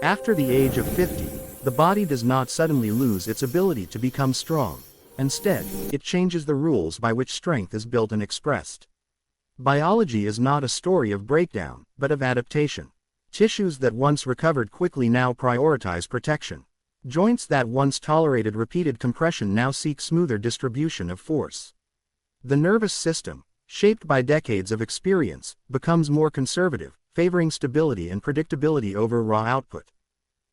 After the age of 50, the body does not suddenly lose its ability to become strong. Instead, it changes the rules by which strength is built and expressed. Biology is not a story of breakdown, but of adaptation. Tissues that once recovered quickly now prioritize protection. Joints that once tolerated repeated compression now seek smoother distribution of force. The nervous system, shaped by decades of experience, becomes more conservative, favoring stability and predictability over raw output.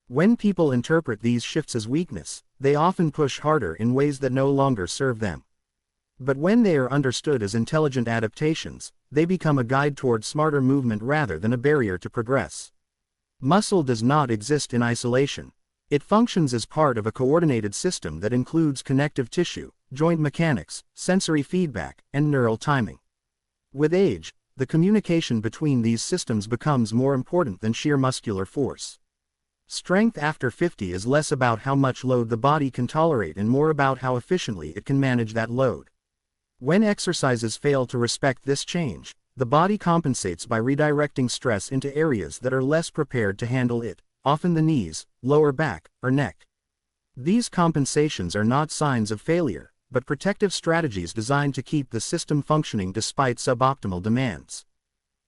When people interpret these shifts as weakness, they often push harder in ways that no longer serve them. But when they are understood as intelligent adaptations, they become a guide toward smarter movement rather than a barrier to progress. Muscle does not exist in isolation. It functions as part of a coordinated system that includes connective tissue, joint mechanics, sensory feedback, and neural timing. With age, the communication between these systems becomes more important than sheer muscular force. Strength after 50 is less about how much load the body can tolerate and more about how efficiently it can manage that load. When exercises fail to respect this change, the body compensates by redirecting stress into areas that are less prepared to handle it, often the knees, lower back, or neck. These compensations are not signs of failure, but protective strategies designed to keep the system functioning despite suboptimal demands.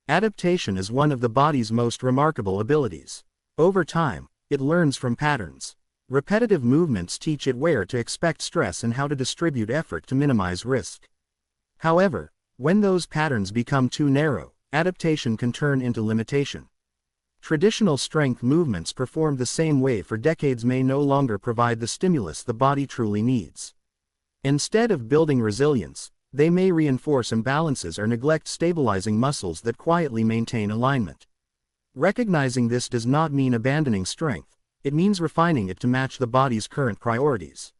Adaptation is one of the body's most remarkable abilities. Over time, it learns from patterns. Repetitive movements teach it where to expect stress and how to distribute effort to minimize risk. However, when those patterns become too narrow, adaptation can turn into limitation. Traditional strength movements performed the same way for decades may no longer provide the stimulus the body truly needs. Instead of building resilience, they may reinforce imbalances or neglect stabilizing muscles that quietly maintain alignment. Recognizing this does not mean abandoning strength, it means refining it to match the body's current priorities.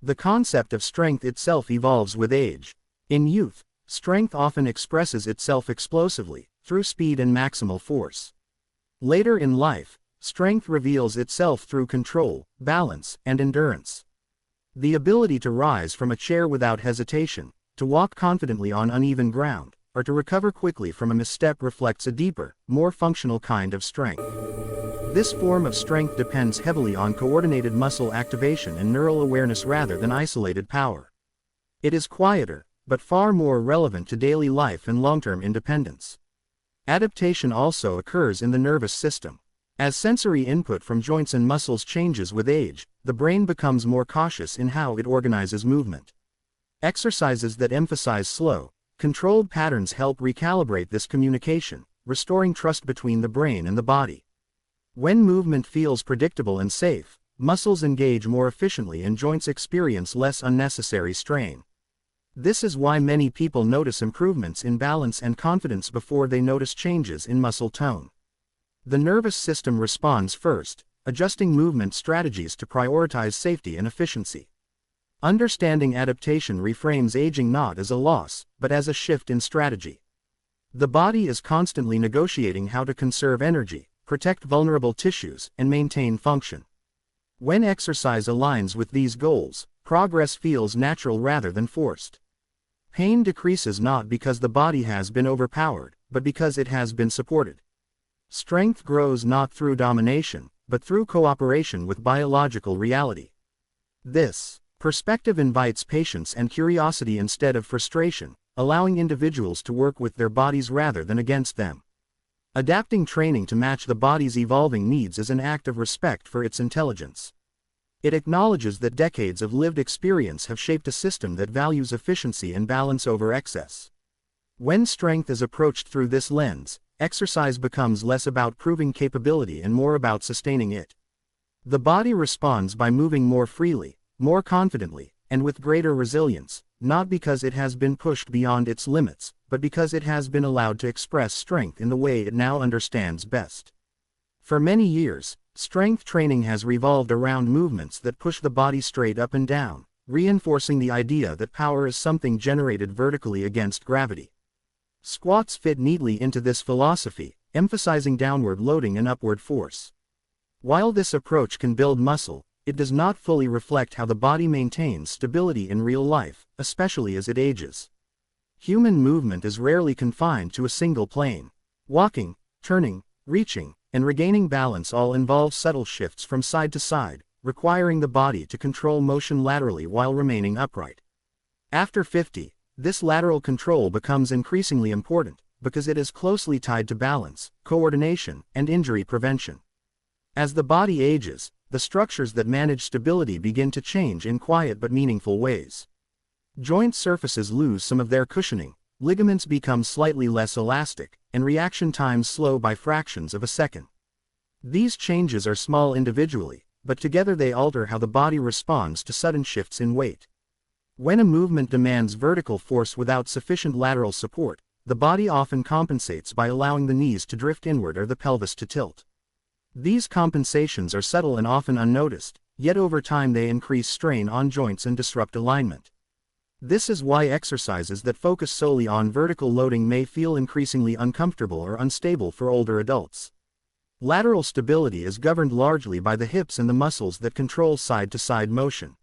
The concept of strength itself evolves with age. In youth, strength often expresses itself explosively, through speed and maximal force. Later in life, strength reveals itself through control, balance, and endurance. The ability to rise from a chair without hesitation, to walk confidently on uneven ground, or to recover quickly from a misstep reflects a deeper, more functional kind of strength. This form of strength depends heavily on coordinated muscle activation and neural awareness rather than isolated power. It is quieter, but far more relevant to daily life and long-term independence. Adaptation also occurs in the nervous system. As sensory input from joints and muscles changes with age, the brain becomes more cautious in how it organizes movement. Exercises that emphasize slow, controlled patterns help recalibrate this communication, restoring trust between the brain and the body. When movement feels predictable and safe, muscles engage more efficiently and joints experience less unnecessary strain. This is why many people notice improvements in balance and confidence before they notice changes in muscle tone. The nervous system responds first, adjusting movement strategies to prioritize safety and efficiency. Understanding adaptation reframes aging not as a loss, but as a shift in strategy. The body is constantly negotiating how to conserve energy, protect vulnerable tissues, and maintain function. When exercise aligns with these goals, progress feels natural rather than forced. Pain decreases not because the body has been overpowered, but because it has been supported. Strength grows not through domination, but through cooperation with biological reality. This perspective invites patience and curiosity instead of frustration, allowing individuals to work with their bodies rather than against them. Adapting training to match the body's evolving needs is an act of respect for its intelligence. It acknowledges that decades of lived experience have shaped a system that values efficiency and balance over excess. When strength is approached through this lens, exercise becomes less about proving capability and more about sustaining it. The body responds by moving more freely, more confidently, and with greater resilience, not because it has been pushed beyond its limits, but because it has been allowed to express strength in the way it now understands best. For many years, strength training has revolved around movements that push the body straight up and down, reinforcing the idea that power is something generated vertically against gravity. Squats fit neatly into this philosophy, emphasizing downward loading and upward force. While this approach can build muscle, it does not fully reflect how the body maintains stability in real life, especially as it ages. Human movement is rarely confined to a single plane. Walking, turning, reaching, and regaining balance all involve subtle shifts from side to side, requiring the body to control motion laterally while remaining upright. After 50, this lateral control becomes increasingly important, because it is closely tied to balance, coordination, and injury prevention. As the body ages, the structures that manage stability begin to change in quiet but meaningful ways. Joint surfaces lose some of their cushioning, ligaments become slightly less elastic, and reaction times slow by fractions of a second. These changes are small individually, but together they alter how the body responds to sudden shifts in weight. When a movement demands vertical force without sufficient lateral support, the body often compensates by allowing the knees to drift inward or the pelvis to tilt. These compensations are subtle and often unnoticed, yet over time they increase strain on joints and disrupt alignment. This is why exercises that focus solely on vertical loading may feel increasingly uncomfortable or unstable for older adults. Lateral stability is governed largely by the hips and the muscles that control side-to-side motion.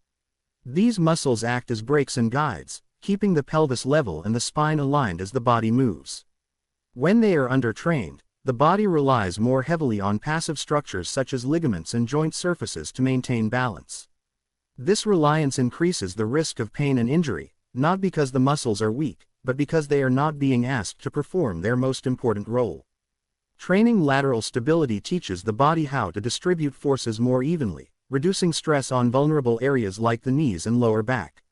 These muscles act as brakes and guides, keeping the pelvis level and the spine aligned as the body moves. When they are undertrained, the body relies more heavily on passive structures such as ligaments and joint surfaces to maintain balance. This reliance increases the risk of pain and injury, not because the muscles are weak, but because they are not being asked to perform their most important role. Training lateral stability teaches the body how to distribute forces more evenly, reducing stress on vulnerable areas like the knees and lower back.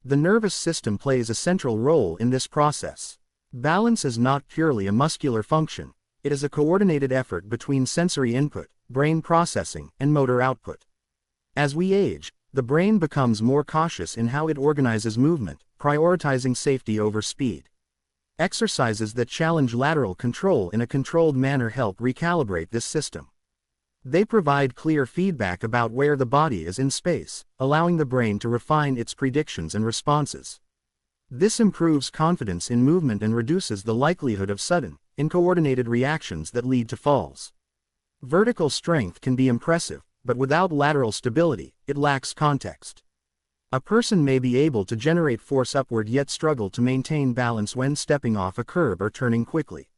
The nervous system plays a central role in this process. Balance is not purely a muscular function, it is a coordinated effort between sensory input, brain processing, and motor output. As we age, the brain becomes more cautious in how it organizes movement, prioritizing safety over speed. Exercises that challenge lateral control in a controlled manner help recalibrate this system. They provide clear feedback about where the body is in space, allowing the brain to refine its predictions and responses. This improves confidence in movement and reduces the likelihood of sudden, uncoordinated reactions that lead to falls. Vertical strength can be impressive, but without lateral stability, it lacks context. A person may be able to generate force upward yet struggle to maintain balance when stepping off a curb or turning quickly.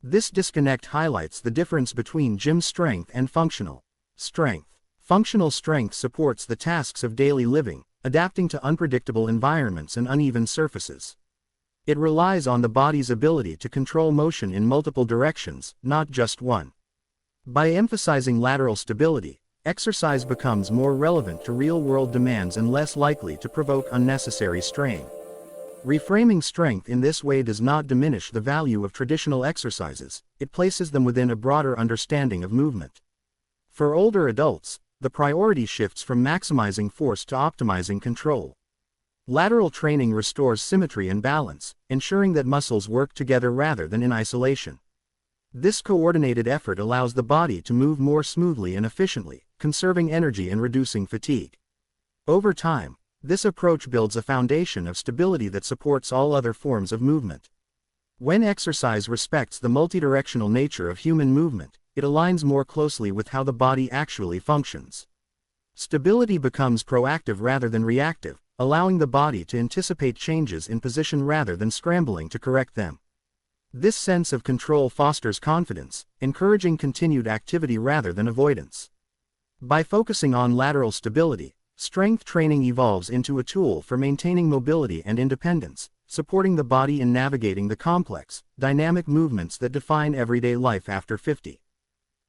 This disconnect highlights the difference between gym strength and functional strength. Functional strength supports the tasks of daily living, adapting to unpredictable environments and uneven surfaces. It relies on the body's ability to control motion in multiple directions, not just one. By emphasizing lateral stability, exercise becomes more relevant to real-world demands and less likely to provoke unnecessary strain. Reframing strength in this way does not diminish the value of traditional exercises, it places them within a broader understanding of movement. For older adults, the priority shifts from maximizing force to optimizing control. Lateral training restores symmetry and balance, ensuring that muscles work together rather than in isolation. This coordinated effort allows the body to move more smoothly and efficiently, conserving energy and reducing fatigue. Over time, this approach builds a foundation of stability that supports all other forms of movement. When exercise respects the multidirectional nature of human movement, it aligns more closely with how the body actually functions. Stability becomes proactive rather than reactive, allowing the body to anticipate changes in position rather than scrambling to correct them. This sense of control fosters confidence, encouraging continued activity rather than avoidance. By focusing on lateral stability, strength training evolves into a tool for maintaining mobility and independence, supporting the body in navigating the complex, dynamic movements that define everyday life after 50.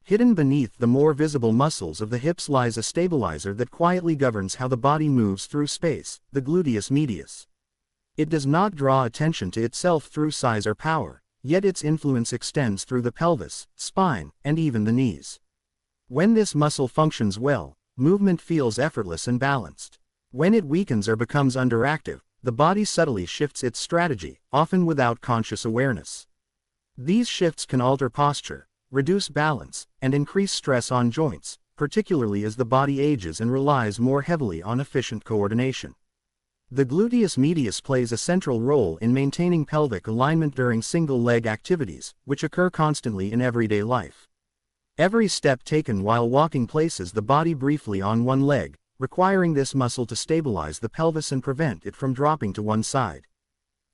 Hidden beneath the more visible muscles of the hips lies a stabilizer that quietly governs how the body moves through space, the gluteus medius. It does not draw attention to itself through size or power, yet its influence extends through the pelvis, spine, and even the knees. When this muscle functions well, movement feels effortless and balanced. When it weakens or becomes underactive, the body subtly shifts its strategy, often without conscious awareness. These shifts can alter posture, reduce balance, and increase stress on joints, particularly as the body ages and relies more heavily on efficient coordination. The gluteus medius plays a central role in maintaining pelvic alignment during single-leg activities, which occur constantly in everyday life. Every step taken while walking places the body briefly on one leg, requiring this muscle to stabilize the pelvis and prevent it from dropping to one side.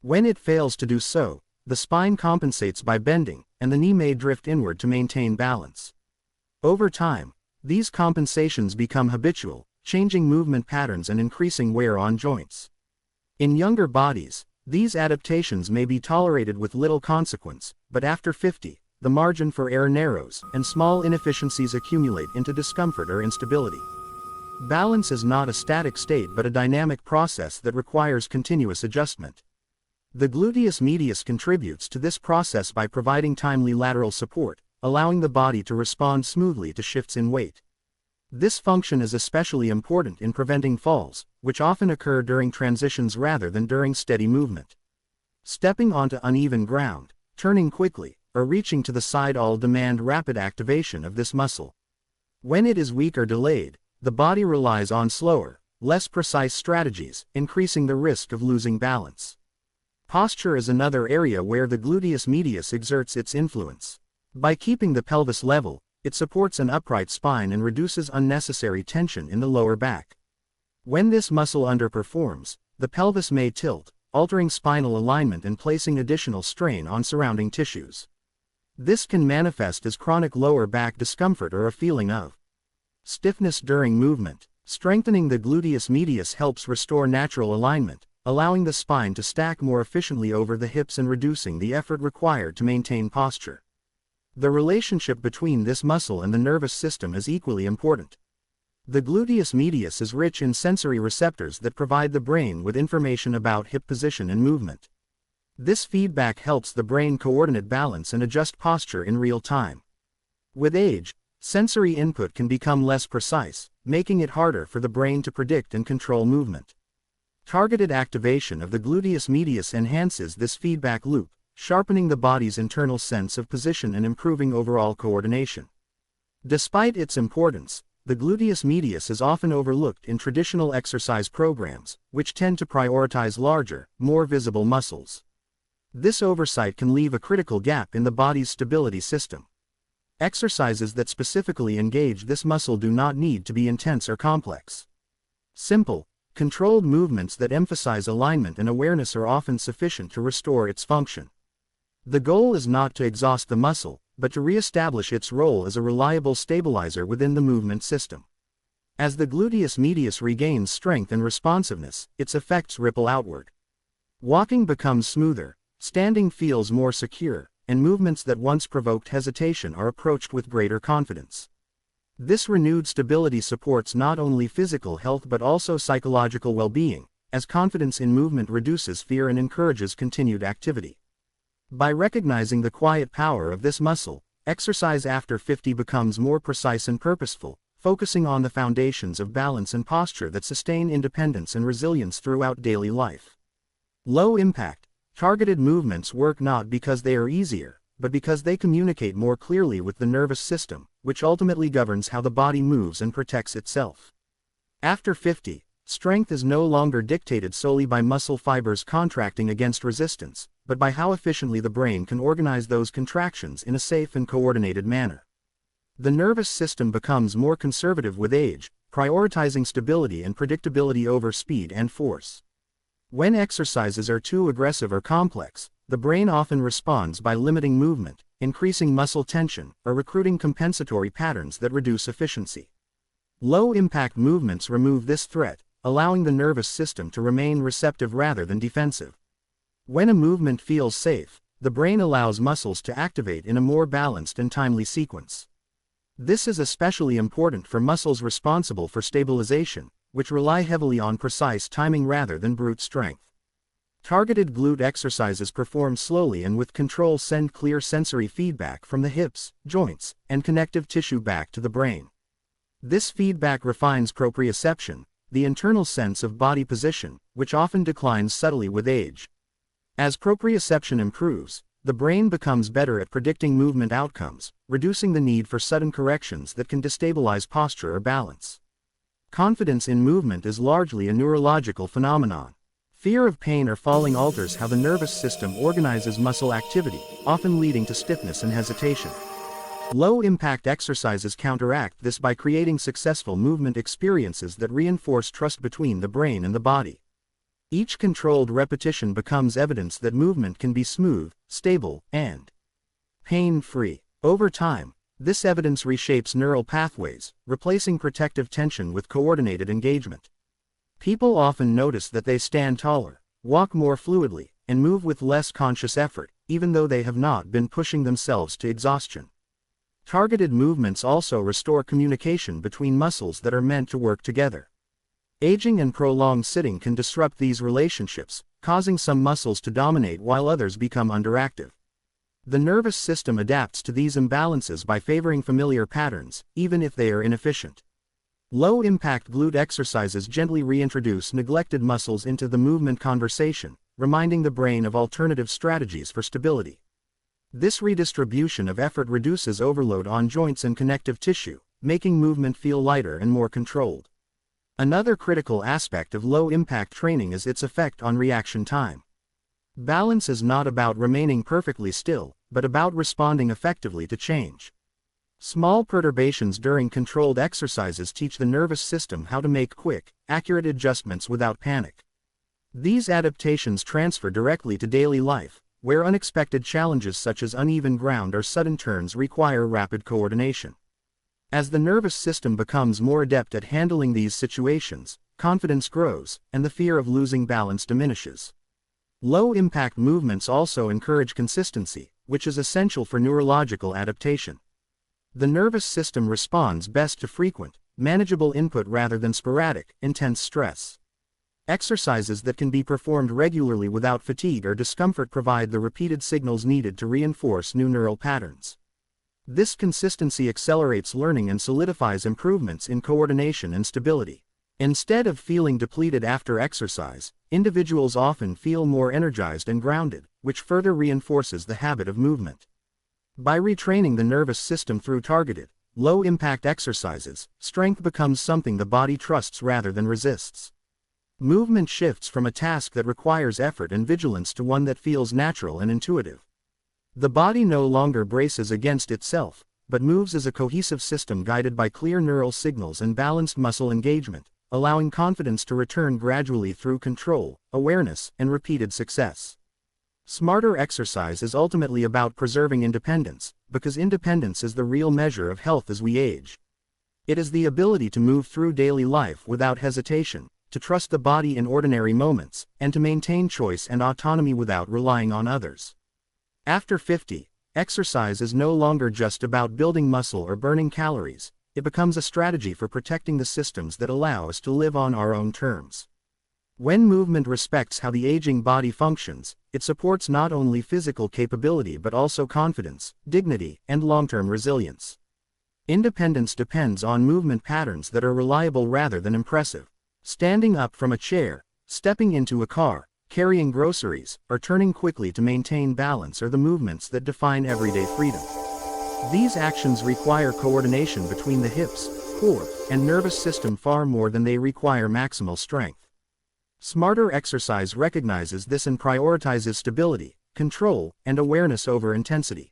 When it fails to do so, the spine compensates by bending, and the knee may drift inward to maintain balance. Over time, these compensations become habitual, changing movement patterns and increasing wear on joints. In younger bodies, these adaptations may be tolerated with little consequence, but after 50, the margin for error narrows, and small inefficiencies accumulate into discomfort or instability. Balance is not a static state but a dynamic process that requires continuous adjustment. The gluteus medius contributes to this process by providing timely lateral support, allowing the body to respond smoothly to shifts in weight. This function is especially important in preventing falls, which often occur during transitions rather than during steady movement. Stepping onto uneven ground, turning quickly, or reaching to the side all demand rapid activation of this muscle. When it is weak or delayed, the body relies on slower, less precise strategies, increasing the risk of losing balance. Posture is another area where the gluteus medius exerts its influence. By keeping the pelvis level, it supports an upright spine and reduces unnecessary tension in the lower back. When this muscle underperforms, the pelvis may tilt, altering spinal alignment and placing additional strain on surrounding tissues. This can manifest as chronic lower back discomfort or a feeling of stiffness during movement. Strengthening the gluteus medius helps restore natural alignment, allowing the spine to stack more efficiently over the hips and reducing the effort required to maintain posture. The relationship between this muscle and the nervous system is equally important. The gluteus medius is rich in sensory receptors that provide the brain with information about hip position and movement. This feedback helps the brain coordinate balance and adjust posture in real time. With age, sensory input can become less precise, making it harder for the brain to predict and control movement. Targeted activation of the gluteus medius enhances this feedback loop, sharpening the body's internal sense of position and improving overall coordination. Despite its importance, the gluteus medius is often overlooked in traditional exercise programs, which tend to prioritize larger, more visible muscles. This oversight can leave a critical gap in the body's stability system. Exercises that specifically engage this muscle do not need to be intense or complex. Simple, controlled movements that emphasize alignment and awareness are often sufficient to restore its function. The goal is not to exhaust the muscle, but to re-establish its role as a reliable stabilizer within the movement system. As the gluteus medius regains strength and responsiveness, its effects ripple outward. Walking becomes smoother, standing feels more secure, and movements that once provoked hesitation are approached with greater confidence. This renewed stability supports not only physical health but also psychological well-being, as confidence in movement reduces fear and encourages continued activity. By recognizing the quiet power of this muscle, exercise after 50 becomes more precise and purposeful, focusing on the foundations of balance and posture that sustain independence and resilience throughout daily life. Low-impact, targeted movements work not because they are easier, but because they communicate more clearly with the nervous system, which ultimately governs how the body moves and protects itself. After 50, strength is no longer dictated solely by muscle fibers contracting against resistance, but by how efficiently the brain can organize those contractions in a safe and coordinated manner. The nervous system becomes more conservative with age, prioritizing stability and predictability over speed and force. When exercises are too aggressive or complex, the brain often responds by limiting movement, increasing muscle tension, or recruiting compensatory patterns that reduce efficiency. Low-impact movements remove this threat, allowing the nervous system to remain receptive rather than defensive. When a movement feels safe, the brain allows muscles to activate in a more balanced and timely sequence. This is especially important for muscles responsible for stabilization, which rely heavily on precise timing rather than brute strength. Targeted glute exercises performed slowly and with control send clear sensory feedback from the hips, joints, and connective tissue back to the brain. This feedback refines proprioception, the internal sense of body position, which often declines subtly with age. As proprioception improves, the brain becomes better at predicting movement outcomes, reducing the need for sudden corrections that can destabilize posture or balance. Confidence in movement is largely a neurological phenomenon. Fear of pain or falling alters how the nervous system organizes muscle activity, often leading to stiffness and hesitation. Low-impact exercises counteract this by creating successful movement experiences that reinforce trust between the brain and the body. Each controlled repetition becomes evidence that movement can be smooth, stable, and pain-free. Over time, this evidence reshapes neural pathways, replacing protective tension with coordinated engagement. People often notice that they stand taller, walk more fluidly, and move with less conscious effort, even though they have not been pushing themselves to exhaustion. Targeted movements also restore communication between muscles that are meant to work together. Aging and prolonged sitting can disrupt these relationships, causing some muscles to dominate while others become underactive. The nervous system adapts to these imbalances by favoring familiar patterns, even if they are inefficient. Low-impact glute exercises gently reintroduce neglected muscles into the movement conversation, reminding the brain of alternative strategies for stability. This redistribution of effort reduces overload on joints and connective tissue, making movement feel lighter and more controlled. Another critical aspect of low-impact training is its effect on reaction time. Balance is not about remaining perfectly still, but about responding effectively to change. Small perturbations during controlled exercises teach the nervous system how to make quick, accurate adjustments without panic. These adaptations transfer directly to daily life, where unexpected challenges such as uneven ground or sudden turns require rapid coordination. As the nervous system becomes more adept at handling these situations, confidence grows, and the fear of losing balance diminishes. Low-impact movements also encourage consistency, which is essential for neurological adaptation. The nervous system responds best to frequent, manageable input rather than sporadic, intense stress. Exercises that can be performed regularly without fatigue or discomfort provide the repeated signals needed to reinforce new neural patterns. This consistency accelerates learning and solidifies improvements in coordination and stability. Instead of feeling depleted after exercise, individuals often feel more energized and grounded, which further reinforces the habit of movement. By retraining the nervous system through targeted, low-impact exercises, strength becomes something the body trusts rather than resists. Movement shifts from a task that requires effort and vigilance to one that feels natural and intuitive. The body no longer braces against itself, but moves as a cohesive system guided by clear neural signals and balanced muscle engagement, allowing confidence to return gradually through control, awareness, and repeated success. Smarter exercise is ultimately about preserving independence, because independence is the real measure of health as we age. It is the ability to move through daily life without hesitation, to trust the body in ordinary moments, and to maintain choice and autonomy without relying on others. After 50, exercise is no longer just about building muscle or burning calories. It becomes a strategy for protecting the systems that allow us to live on our own terms. When movement respects how the aging body functions, it supports not only physical capability but also confidence, dignity, and long-term resilience. Independence depends on movement patterns that are reliable rather than impressive. Standing up from a chair, stepping into a car, carrying groceries, or turning quickly to maintain balance are the movements that define everyday freedom. These actions require coordination between the hips, core, and nervous system far more than they require maximal strength. Smarter exercise recognizes this and prioritizes stability, control, and awareness over intensity.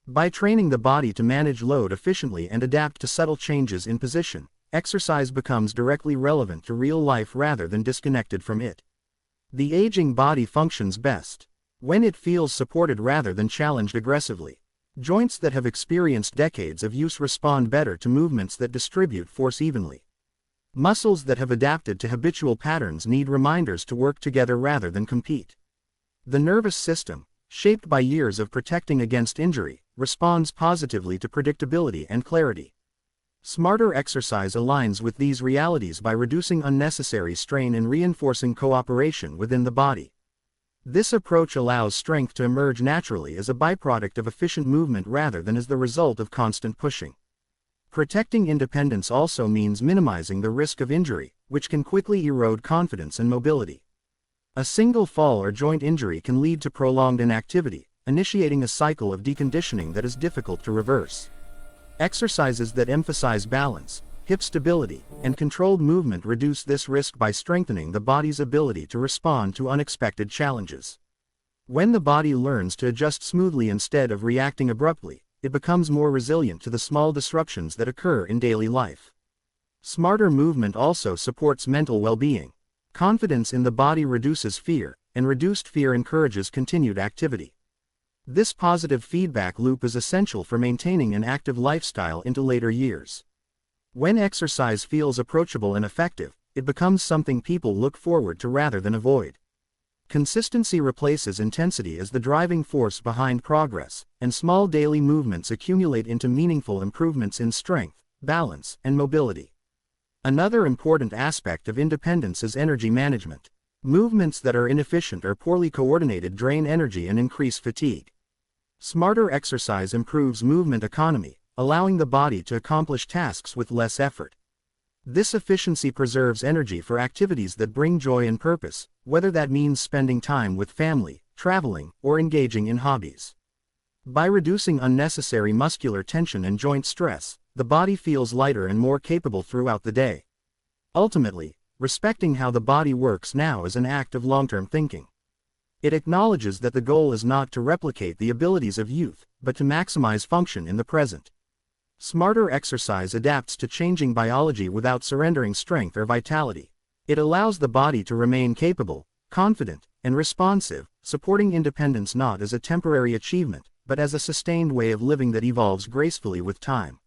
By training the body to manage load efficiently and adapt to subtle changes in position, exercise becomes directly relevant to real life rather than disconnected from it. The aging body functions best when it feels supported rather than challenged aggressively. Joints that have experienced decades of use respond better to movements that distribute force evenly. Muscles that have adapted to habitual patterns need reminders to work together rather than compete. The nervous system, shaped by years of protecting against injury, responds positively to predictability and clarity. Smarter exercise aligns with these realities by reducing unnecessary strain and reinforcing cooperation within the body. This approach allows strength to emerge naturally as a byproduct of efficient movement rather than as the result of constant pushing. Protecting independence also means minimizing the risk of injury, which can quickly erode confidence and mobility. A single fall or joint injury can lead to prolonged inactivity, initiating a cycle of deconditioning that is difficult to reverse. Exercises that emphasize balance, hip stability, and controlled movement reduce this risk by strengthening the body's ability to respond to unexpected challenges. When the body learns to adjust smoothly instead of reacting abruptly, it becomes more resilient to the small disruptions that occur in daily life. Smarter movement also supports mental well-being. Confidence in the body reduces fear, and reduced fear encourages continued activity. This positive feedback loop is essential for maintaining an active lifestyle into later years. When exercise feels approachable and effective, it becomes something people look forward to rather than avoid. Consistency replaces intensity as the driving force behind progress, and small daily movements accumulate into meaningful improvements in strength, balance, and mobility. Another important aspect of independence is energy management. Movements that are inefficient or poorly coordinated drain energy and increase fatigue. Smarter exercise improves movement economy, allowing the body to accomplish tasks with less effort. This efficiency preserves energy for activities that bring joy and purpose, whether that means spending time with family, traveling, or engaging in hobbies. By reducing unnecessary muscular tension and joint stress, the body feels lighter and more capable throughout the day. Ultimately, respecting how the body works now is an act of long-term thinking. It acknowledges that the goal is not to replicate the abilities of youth, but to maximize function in the present. Smarter exercise adapts to changing biology without surrendering strength or vitality. It allows the body to remain capable, confident, and responsive, supporting independence not as a temporary achievement, but as a sustained way of living that evolves gracefully with time.